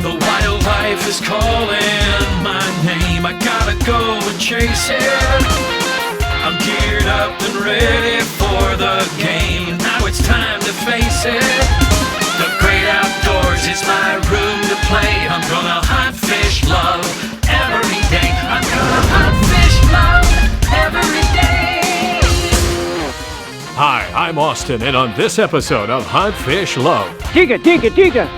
The wildlife is calling my name. I gotta go and chase it. I'm geared up and ready for the game. Now it's time to face it. The great outdoors is my room to play. I'm gonna hunt, fish, love every day. I'm gonna hunt, fish, love every day. Hi, I'm Austin, and on this episode of Hunt, Fish, Love. Tiga.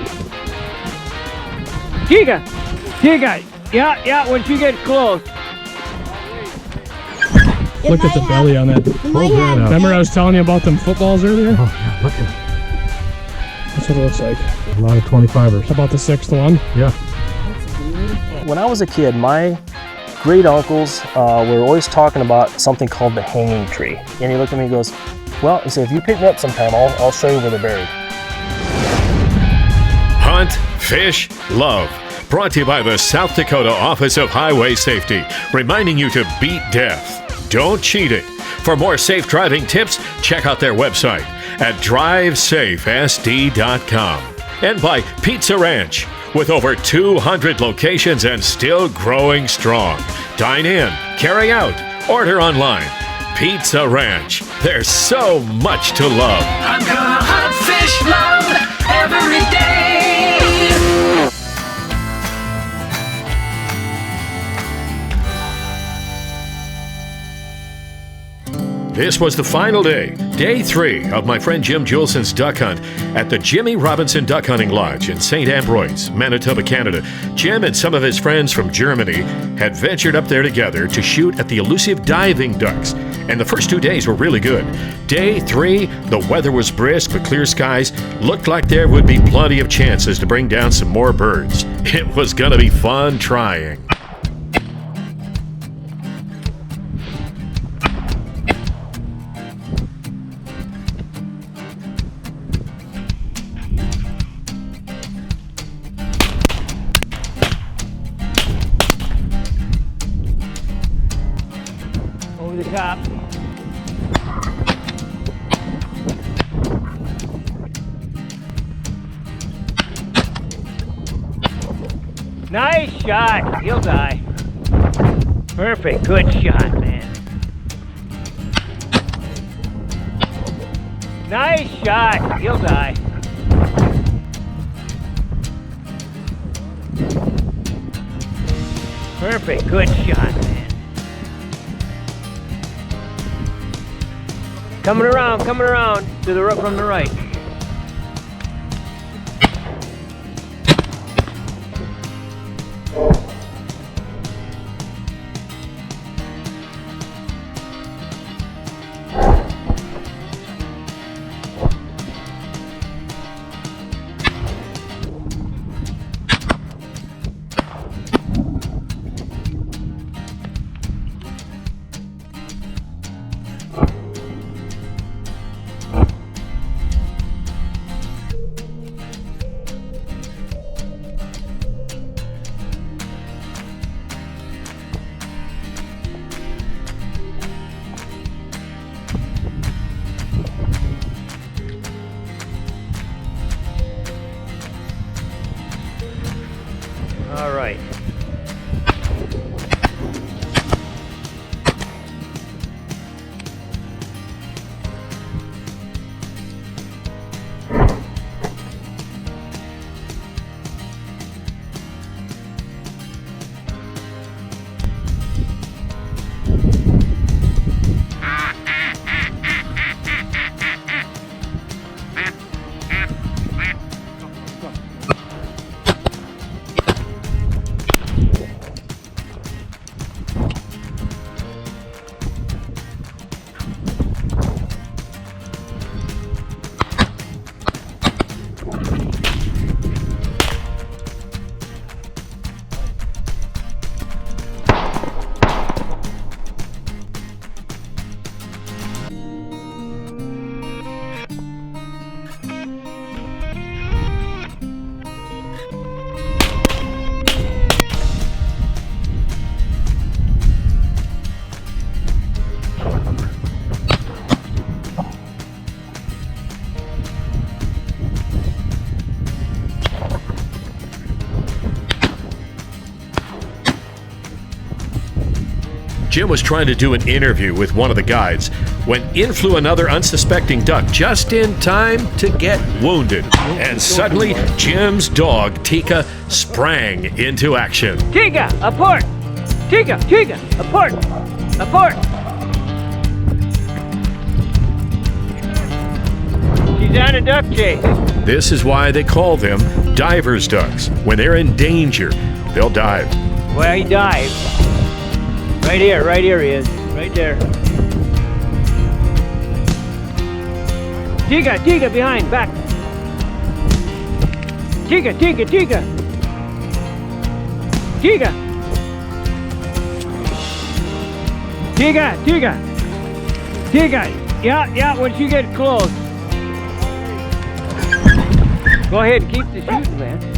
Yeah, when she gets close. Look at the belly on that. Remember I was telling you about them footballs earlier? Oh, yeah, look at it. That's what it looks like. A lot of 25ers. About the sixth one? Yeah. When I was a kid, my great uncles were always talking about something called the hanging tree. And he looked at me and goes, well, he said, if you pick me up sometime, I'll show you where they're buried. Hunt, Fish, Love. Brought to you by the South Dakota Office of Highway Safety, reminding you to beat death. Don't cheat it. For more safe driving tips, check out their website at drivesafesd.com. And by Pizza Ranch, with over 200 locations and still growing strong. Dine in, carry out, order online. Pizza Ranch. There's so much to love. I'm gonna hunt, fish, love every day. This was the final day, day 3 of my friend Jim Juleson's duck hunt at the Jimmy Robinson Duck Hunting Lodge in St. Ambroise, Manitoba, Canada. Jim and some of his friends from Germany had ventured up there together to shoot at the elusive diving ducks, and the first 2 days were really good. Day 3, the weather was brisk with clear skies. Looked like there would be plenty of chances to bring down some more birds. It was gonna be fun trying. Over the top. Nice shot. He'll die. Perfect. Good shot, man. Nice shot. He'll die. Perfect. Good shot, man. Coming around to the from the right. All right. Jim was trying to do an interview with one of the guides when in flew another unsuspecting duck just in time to get wounded. And suddenly, Jim's dog, Tika, sprang into action. Tika, apart! Tika, apart! Apart! She's on a duck chase. This is why they call them divers ducks. When they're in danger, they'll dive. Well, he dived. Right here he is. Right there. Tika, behind, back. Tika. Tika. Yeah, once you get close. Go ahead and keep the shooting, man.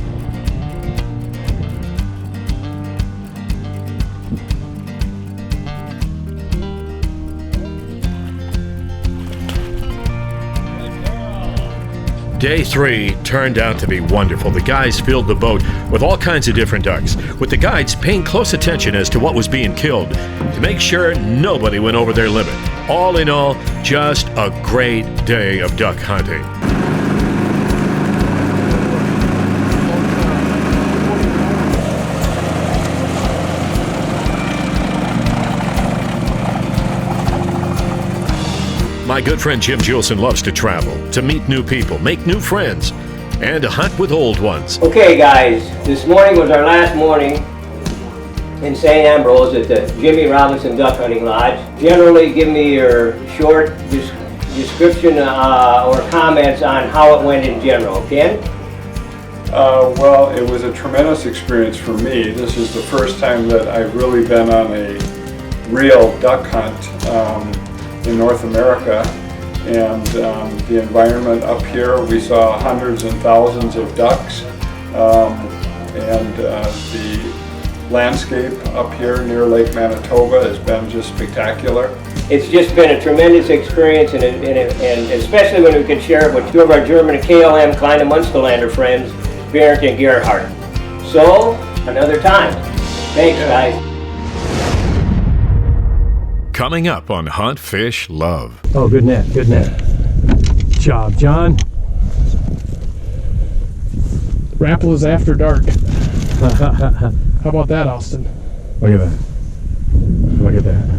Day 3 turned out to be wonderful. The guys filled the boat with all kinds of different ducks, with the guides paying close attention as to what was being killed to make sure nobody went over their limit. All in all, just a great day of duck hunting. My good friend Jim Juleson loves to travel, to meet new people, make new friends, and to hunt with old ones. Okay, guys, this morning was our last morning in St. Ambrose at the Jimmy Robinson Duck Hunting Lodge. Generally, give me your short description or comments on how it went in general. Ken? Well, it was a tremendous experience for me. This is the first time that I've really been on a real duck hunt in North America, and the environment up here, we saw hundreds and thousands of ducks, and the landscape up here near Lake Manitoba has been just spectacular. It's just been a tremendous experience, and especially when we can share it with two of our German KLM Kleine Munsterlander friends, Bernd and Gerhard. So, another time. Thanks, guys. Coming up on Hunt, Fish, Love. Oh, good net. Good job, John. Rapple is after dark. How about that, Austin? Look at that. Look at that.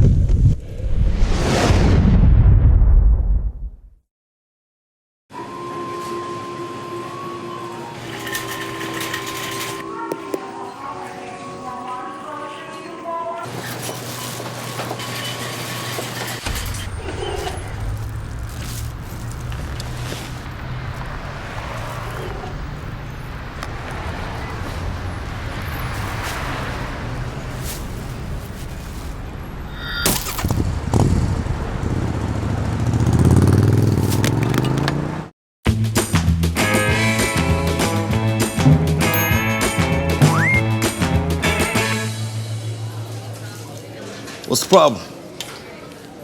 What's the problem?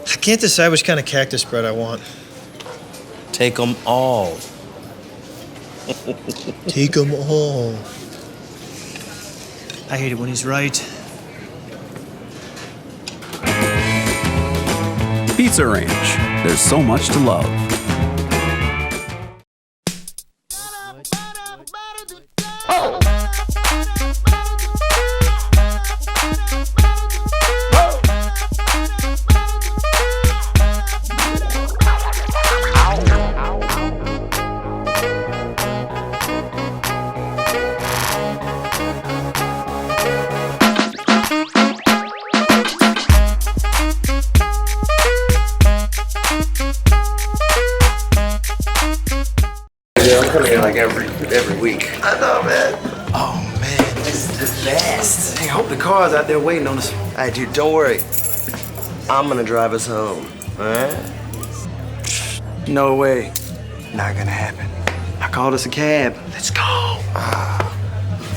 I can't decide which kind of cactus spread I want. Take them all. Take them all. I hate it when he's right. Pizza Ranch. There's so much to love. I'm coming here like every week. I know, man. Oh, man, this is the best. Hey, I hope the car's out there waiting on us. Hey, dude, don't worry. I'm gonna drive us home, all right? No way. Not gonna happen. I called us a cab. Let's go.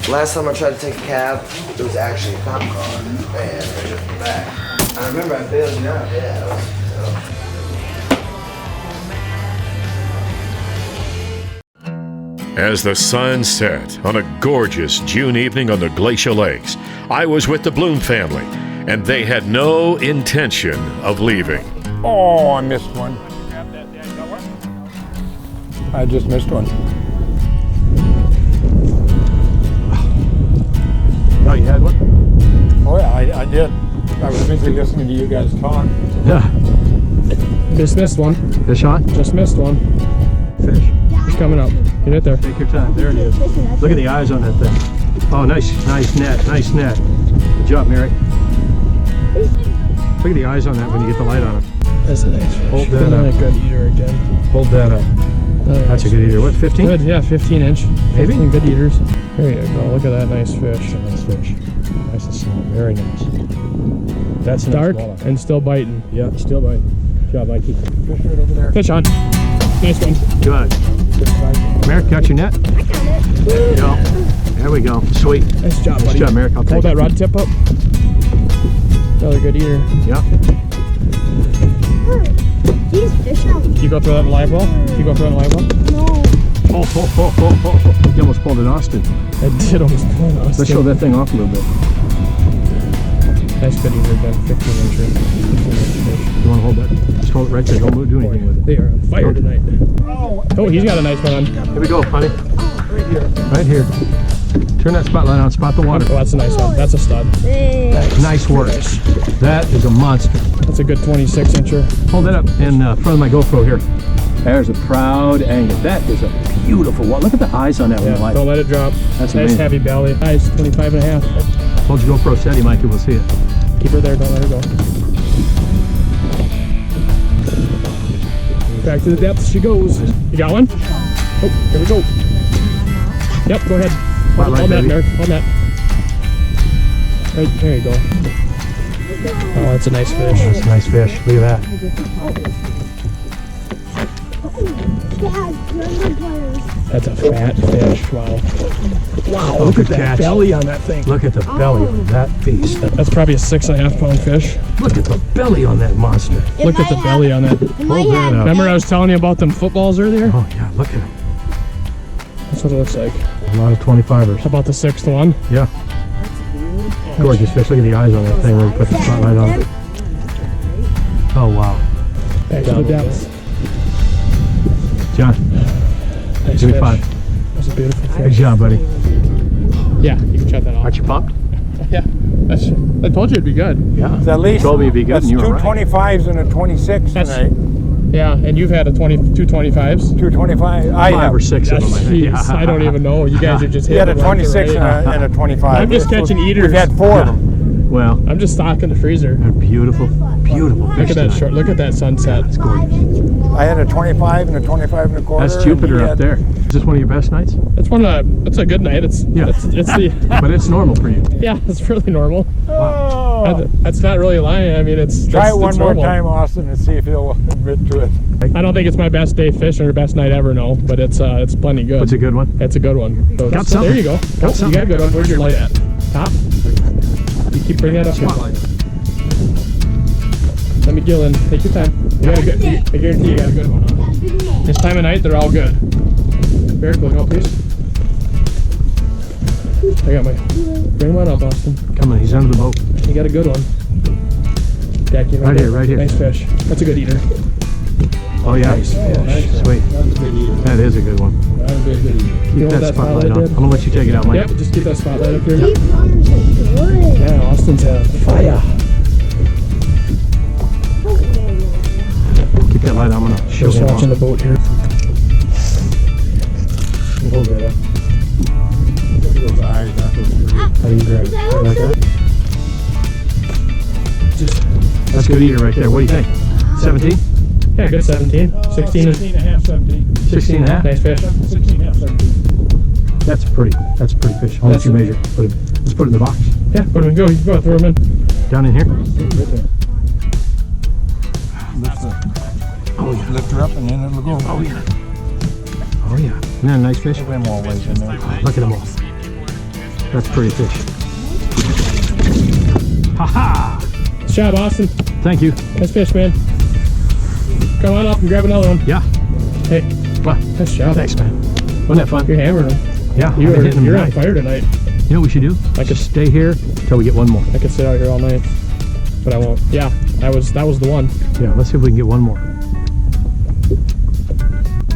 Last time I tried to take a cab, it was actually a cop car. Man, I just back. I remember I bailed you out. Yeah, that was. As the sun set on a gorgeous June evening on the Glacial Lakes, I was with the Bloom family. and they had no intention of leaving. Oh, I missed one. I just missed one. Oh, you had one? Oh yeah, I did. I was busy listening to you guys talk. Yeah. Just missed one. Fish on? Just missed one. Fish. He's coming up. Get it there. Take your time. There it is. Look at the eyes on that thing. Oh, nice net. Nice net. Good job, Mary. Look at the eyes on that when you get the light on it. That's a nice fish. Hold that Another up. good eater again. Hold that up. That's a good eater. What, 15? Good, yeah, 15 inch. Maybe? 15 good eaters. There you go. Look at that nice fish. Nice fish. Nice and small. Very nice. That's a Dark nice walleye. and still biting. Yeah, still biting. Good job, Mikey. Fish right over there. Fish on. Nice one. Good. Merrick, got your net? There you go. There we go. Sweet. Nice job, Nice buddy. job, Merrick. I'll take Hold that it. rod tip up. Another good eater. Yeah. These fish are... You go throw that in live well? You go throw that in live well? No. Oh. You almost pulled an Austin. I did almost pull it. Let's show that thing off a little bit. Nice good eater again. 15 inch. 15 inch fish. You want to hold that? Just hold it right there. Don't do anything with it. They are on fire tonight. Oh, he's got a nice one on. Here we go, honey. Right here. Turn that spotlight on. Spot the water. Oh, that's a nice one. That's a stud. Nice work. That is a monster. That's a good 26 incher. Hold that up in front of my GoPro here. There's a proud angle. That is a beautiful one. Look at the eyes on that one. Yeah, don't let it drop. That's nice amazing. heavy belly. Eyes 25 and a half. Hold your GoPro steady, Mikey. We'll see it. Keep her there. Don't let her go. Back to the depths she goes. You got one? Oh, here we go. Yep, go ahead. Hold that, Merrick. Hold that. Right, there you go. Oh, that's a nice fish. That's a nice fish. Look at that. That's a fat fish. Wow. Wow, Oh, look good at that catch. belly on that thing. Look at the belly on that beast. That's probably a 6.5 pound fish. Look at the belly on that monster. Look at the belly on that. Hold that up. Remember I was telling you about them footballs earlier? Oh, yeah. Look at him. That's what it looks like. A lot of 25ers. How about the 6th one? Yeah. Gorgeous fish. Look at the eyes on that thing when we put the spotlight on it. Oh, wow. Back to the depths. John, Nice give me fish. 5. That was a beautiful Good fish. job, buddy. Yeah, you can shut that off. Aren't you pumped? Yeah. I told you it'd be good. Yeah. It's at least You told me it'd be good, that's and you two were right. 25s and a 26 That's- tonight. Yeah, and you've had two 25s. 225. I 5 have. or 6 of them, I think. Jeez, I don't even know. You guys are just He had a hitting left to 26 right. and a 25. I'm just catching eaters. We've had 4 of them. Well, I'm just stocking the freezer. they're beautiful, beautiful fish Look at that tonight. short. Look at that sunset. It's gorgeous. I had a 25 and a 25 and a quarter. That's and Jupiter he up had- there. Is this one of your best nights? It's it's a good night. It's Yeah. it's the But it's normal for you. yeah. It's really normal. Oh. That's not really lying. I mean, Try it it's one more normal. time, Austin, and see if he'll admit to it. I don't think it's my best day fishing or best night ever, no. But it's plenty good. It's a good one. It's a good one. So Got there you go. something. Oh, you got a good one. Where's your light at? Top? You keep bringing that up here. Let me gill in. Take your time. You got a good, I guarantee you got a good one on. This time of night, they're all good. Bear, look out, please. I got my... Bring one up, Austin. Come on, he's under the boat. You got a good one. Jackie, Right here, right here. Nice fish. That's a good eater. Oh, yeah. Nice fish. Sweet. That is a good one. You know Keep what that spotlight spotlight on. did? I'm going to let you take it out, Mike. Yep, just keep that spotlight up here. These runners are good. Yeah, Austin's had fire. Keep that light on. I'm going to show Just him watching the off. boat here. Hold that up. How do you grab it? Like that? That's a good eater right there. What do you think? 17? Yeah, good 17. 16 is 16 and a half, 17. 16 and a half? nice fish. 16 and a half, 17. That's a pretty fish. I'll let you measure. Let's put it in the box. Yeah, put him in. Go. You go. Throw him in. Down in here? Lift her up and then it'll go. Oh, yeah. Oh, yeah. Isn't that a nice fish? Swim all ways in there. Look at them all. That's a pretty fish. Ha-ha! Nice job, Austin. Thank you. Nice fish, man. Come on up and grab another one. Yeah. Hey, What? nice job. Thanks, man. Wasn't that fun? You're hammering him. Yeah. I've been hitting them You're on tonight. fire tonight. You know what we should do? I could Just stay here till we get one more. I could sit out here all night. but I won't. Yeah, that was the one. Yeah, let's see if we can get one more.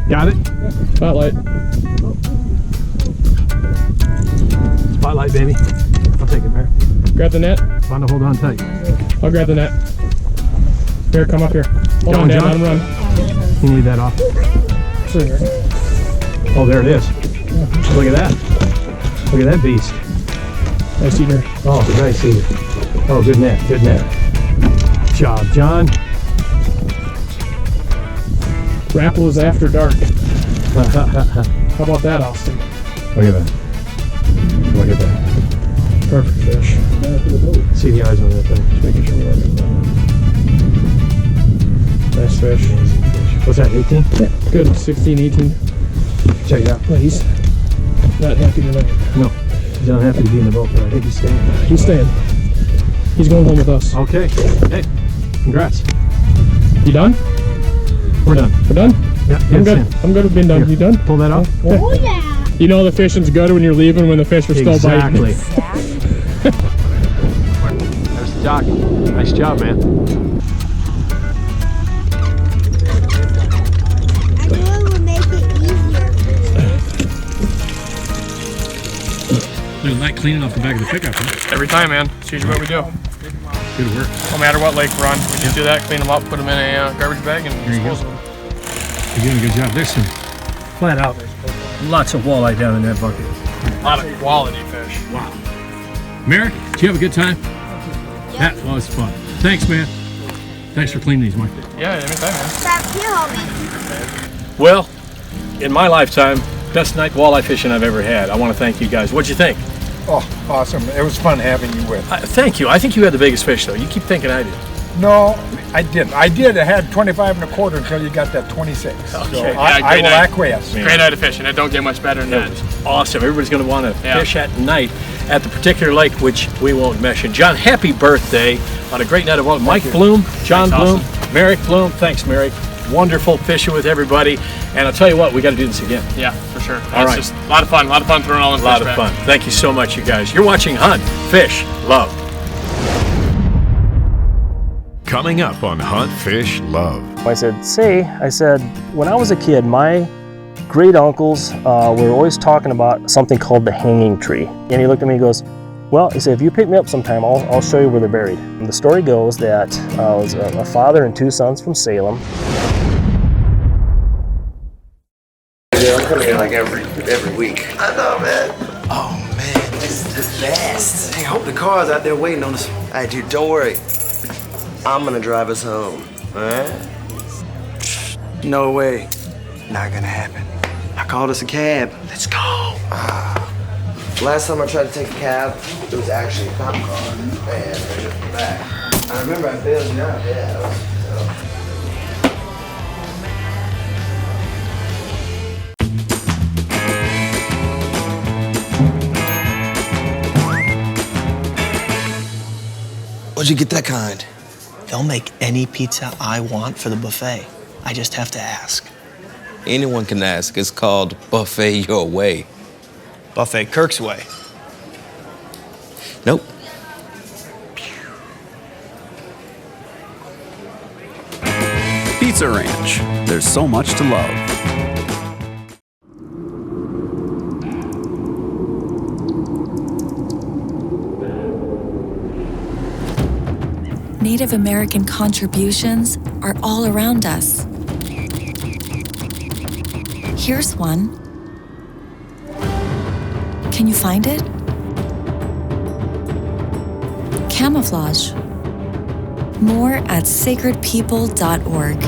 Got it? Spotlight. Spotlight, baby. I'll take it, Mary. Grab the net. Want to hold on tight. I'll grab the net. Here, come up here. Hold on, Dad, let him run. You need that off. Sure, here. Oh, there it is. Look at that. Look at that beast. Nice eater. Oh, nice eater. Oh, good net. Good net. Good job, John. Rapple is after dark. How about that, Austin? Look at that. Look at that. Perfect fish. See the eyes on that thing. Just making sure we're working on it. Nice fish. What's that, 18? Yeah, good. 16, 18. Check it out. Well, he's not happy tonight. No, he's not happy to be in the boat, but I think he's staying. He's staying. He's going home with us. Okay. Hey, congrats. You done? We're done. We're done? Yeah, I'm good. I'm good with being done. Here, You done? Pull that off. Okay. Oh yeah. You know the fishing's good when you're leaving when the fish are still biting. Exactly. There's the dock. Nice job, man. I knew it would make it easier for you. You like cleaning off the back of the pickup, huh? Every time, man. It's usually what we do. Good work. No matter what lake we're on, we just do that, clean them up, put them in a garbage bag, and There you dispose go. of them. You're doing a good job. There's some flat out. Lots of walleye down in that bucket. A lot of quality fish. Wow. Merrick, did you have a good time? That was fun. Thanks, man. Thanks for cleaning these, Mike. Yeah, anytime, man. Stop here, homie. Well, in my lifetime, best night walleye fishing I've ever had. I want to thank you guys. What'd you think? Oh, awesome. It was fun having you with. Thank you. I think you had the biggest fish, though. You keep thinking I did. No, I didn't. I did. I had 25 and a quarter until you got that 26. So Okay. I great will night. acquiesce. Great night of fishing. It don't get much better than That that. was awesome. Everybody's going to want to Yeah. fish at night at the particular lake, which we won't mention. John, happy birthday on a great night of walleye. Mike Bloom, John Thanks, Bloom, Merrick Bloom. Thanks, Merrick. Wonderful fishing with everybody. And I'll tell you what, we got to do this again. Yeah, for sure. All It's right. just a lot of fun. A lot of fun throwing all the A fish lot of back. fun. Thank you so much, you guys. You're watching Hunt, Fish, Love. Coming up on Hunt, Fish, Love. I said, when I was a kid, my great uncles were always talking about something called the hanging tree. And he looked at me and goes, well, he said, if you pick me up sometime, I'll show you where they're buried. And the story goes that it was a father and two sons from Salem. Yeah, I'm coming here like every week. I know, man. Oh man, this is the best. Hey, I hope the car's out there waiting on us. Hey, dude, don't worry. I'm gonna drive us home. All right? No way. Not gonna happen. I called us a cab. Let's go. Last time I tried to take a cab, it was actually a cop car, and I just went back. I remember I bailed you out. Yeah, that was. Where'd you get that kind? They'll make any pizza I want for the buffet. I just have to ask. Anyone can ask. It's called Buffet Your Way. Buffet Kirk's Way. Nope. Pizza Ranch. There's so much to love. Native American contributions are all around us. Here's one. Can you find it? Camouflage. More at sacredpeople.org.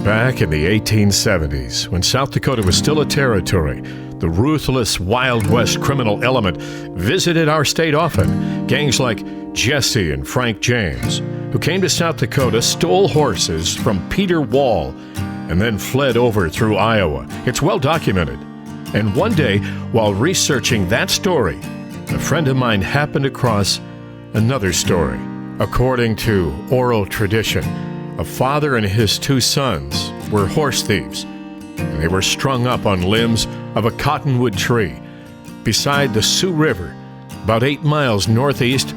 Back in the 1870s, when South Dakota was still a territory, The ruthless Wild West criminal element visited our state often. Gangs like Jesse and Frank James, who came to South Dakota, stole horses from Peter Wall, and then fled over through Iowa. It's well documented. And one day, while researching that story, a friend of mine happened across another story. According to oral tradition, a father and his 2 sons were horse thieves, and they were strung up on limbs of a cottonwood tree beside the Sioux River, about 8 miles northeast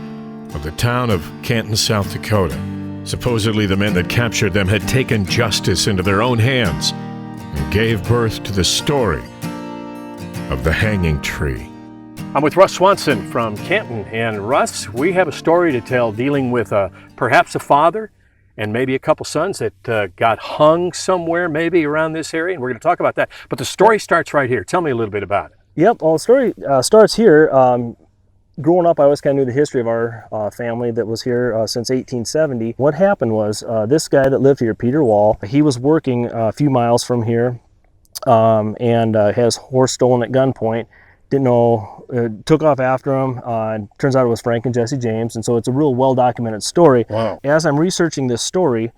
of the town of Canton, South Dakota. Supposedly the men that captured them had taken justice into their own hands and gave birth to the story of the hanging tree. I'm with Russ Swanson from Canton, and Russ, we have a story to tell dealing with perhaps a father and maybe a couple sons that got hung somewhere maybe around this area, and we're going to talk about that. But the story starts right here. Tell me a little bit about it. Yep, well, the story starts here. Growing up, I always kind of knew the history of our family that was here since 1870. What happened was this guy that lived here, Peter Wall, he was working a few miles from here and had his horse stolen at gunpoint. Didn't know, took off after him. Turns out it was Frank and Jesse James, and so it's a real well-documented story. Wow. As I'm researching this story,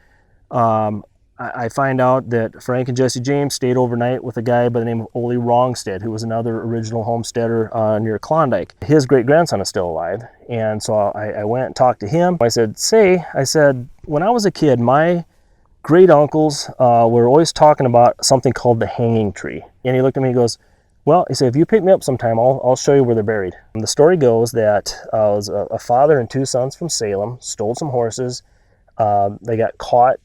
I find out that Frank and Jesse James stayed overnight with a guy by the name of Ole Rongstead, who was another original homesteader near Klondike. His great-grandson is still alive, and so I went and talked to him. I said, when I was a kid, my great-uncles were always talking about something called the hanging tree. And he looked at me and goes, well, he said, if you pick me up sometime, I'll show you where they're buried. And the story goes that it was a father and 2 sons from Salem, stole some horses. They got caught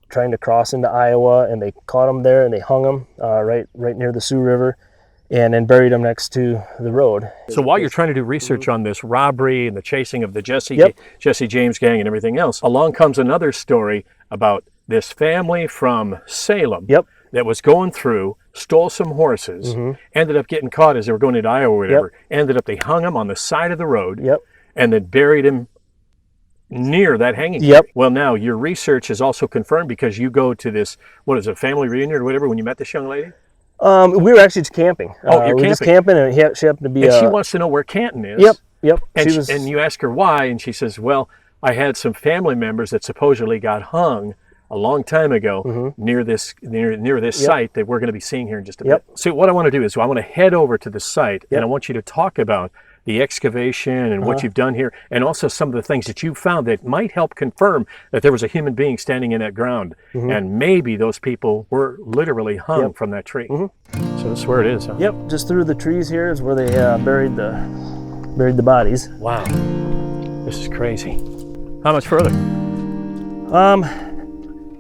trying to cross into Iowa, and they caught them there, and they hung them right near the Sioux River, and then buried them next to the road. So while you're trying to do research on this robbery and the chasing of the Jesse James gang and everything else, along comes another story about this family from Salem that was going through, stole some horses, ended up getting caught as they were going into Iowa or whatever, ended up, they hung him on the side of the road, and then buried him near that hanging tree. Well, now your research is also confirmed because you go to this, what is it, family reunion or whatever, when you met this young lady? We were actually just camping. Oh, you're we were camping. just camping, and she happened to be and she wants to know where Canton is. And you ask her why, and she says, well, I had some family members that supposedly got hung a long time ago near this site that we're going to be seeing here in just a bit. So what I want to do is I want to head over to the site, and I want you to talk about the excavation and what you've done here, and also some of the things that you found that might help confirm that there was a human being standing in that ground, and maybe those people were literally hung from that tree. So that's where it is, huh? Yep, just through the trees here is where they buried the bodies. Wow, this is crazy. How much further?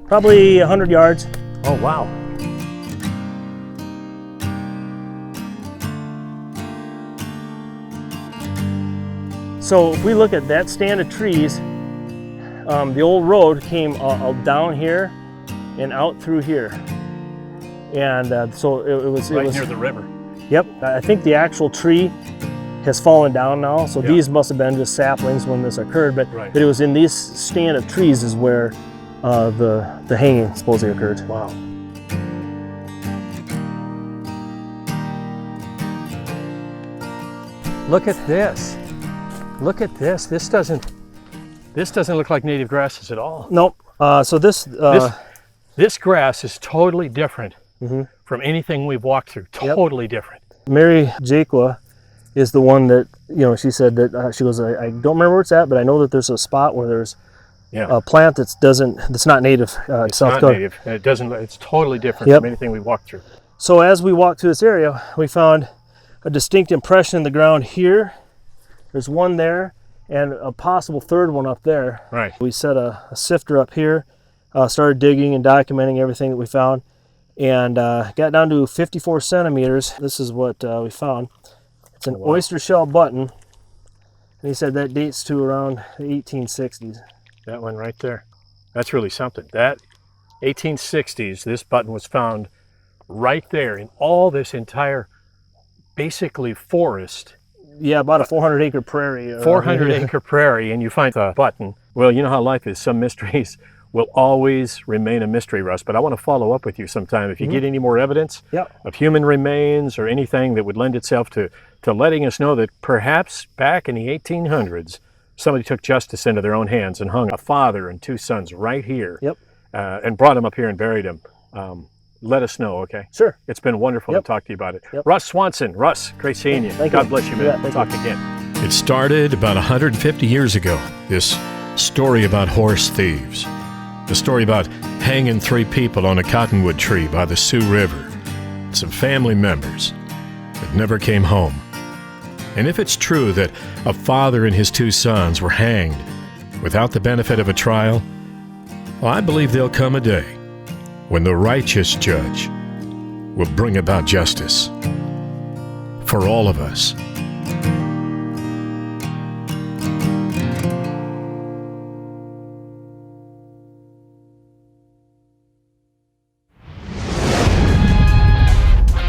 Probably 100 yards. Oh, wow. So if we look at that stand of trees, the old road came down here and out through here. And so it was near the river. Yep. I think the actual tree has fallen down now. So these must have been just saplings when this occurred. But it was in this stand of trees is where the hanging supposedly occurred. Wow. Look at this. Look at this. This doesn't look like native grasses at all. Nope. So this grass is totally different from anything we've walked through. Totally different. Mary Jaquia is the one that, she said that she goes, I don't remember where it's at, but I know that there's a spot where there's a plant that's not native. It's not native. It's totally different from anything we walked through. So as we walked through this area, we found a distinct impression in the ground here. There's one there, and a possible third one up there. Right. We set a sifter up here, started digging and documenting everything that we found, and got down to 54 centimeters. This is what we found. It's an oyster shell button, and he said that dates to around the 1860s. That one right there. That's really something. That 1860s, this button was found right there in all this entire, basically, forest. Yeah, about a 400-acre prairie. 400-acre prairie, and you find the button. Well, you know how life is. Some mysteries will always remain a mystery, Russ. But I want to follow up with you sometime. If you get any more evidence of human remains or anything that would lend itself to letting us know that perhaps back in the 1800s, somebody took justice into their own hands and hung a father and 2 sons right here and brought them up here and buried them. Let us know, okay? Sure. It's been wonderful to talk to you about it. Russ Swanson. Russ, great seeing you. Thank God you. bless you, man. Yeah, Talk again. It started about 150 years ago, this story about horse thieves. The story about hanging 3 people on a cottonwood tree by the Sioux River. Some family members that never came home. And if it's true that a father and his 2 sons were hanged without the benefit of a trial, well, I believe there'll come a day when the righteous judge will bring about justice for all of us.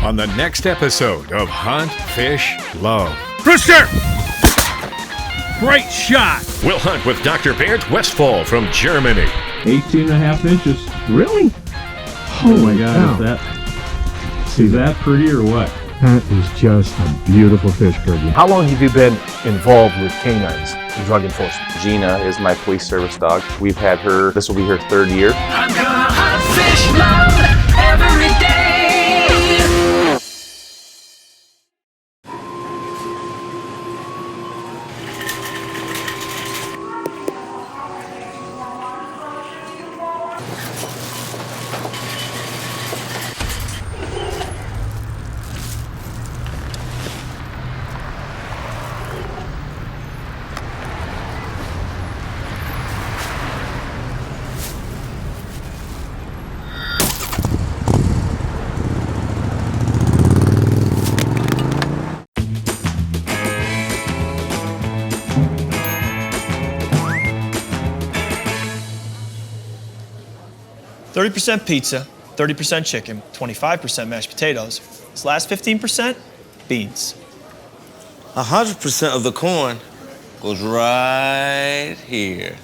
On the next episode of Hunt, Fish, Love. Krister! Great shot! We'll hunt with Dr. Bernd Westphal from Germany. 18.5 inches. Really? Oh my God, is that pretty or what? That is just a beautiful fish, Kirby. How long have you been involved with canines and drug enforcement? Gina is my police service dog. We've had her, this will be her 3rd year. I'm gonna hunt, fish, love every day. 30% pizza, 30% chicken, 25% mashed potatoes. This last 15%, beans. 100% of the corn goes right here.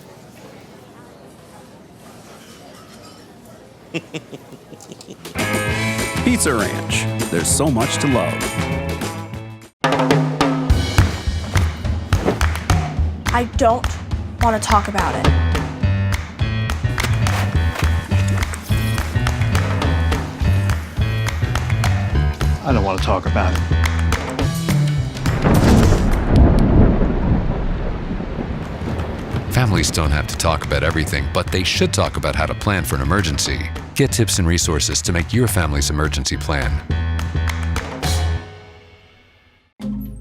Pizza Ranch. There's so much to love. I don't want to talk about it. I don't want to talk about it. Families don't have to talk about everything, but they should talk about how to plan for an emergency. Get tips and resources to make your family's emergency plan.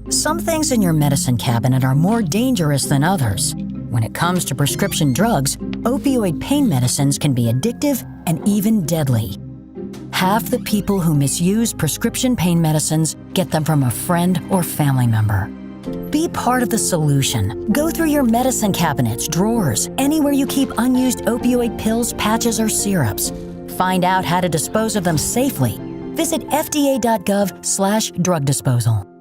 Some things in your medicine cabinet are more dangerous than others. When it comes to prescription drugs, opioid pain medicines can be addictive and even deadly. Half the people who misuse prescription pain medicines get them from a friend or family member. Be part of the solution. Go through your medicine cabinets, drawers, anywhere you keep unused opioid pills, patches, or syrups. Find out how to dispose of them safely. Visit fda.gov/drug disposal.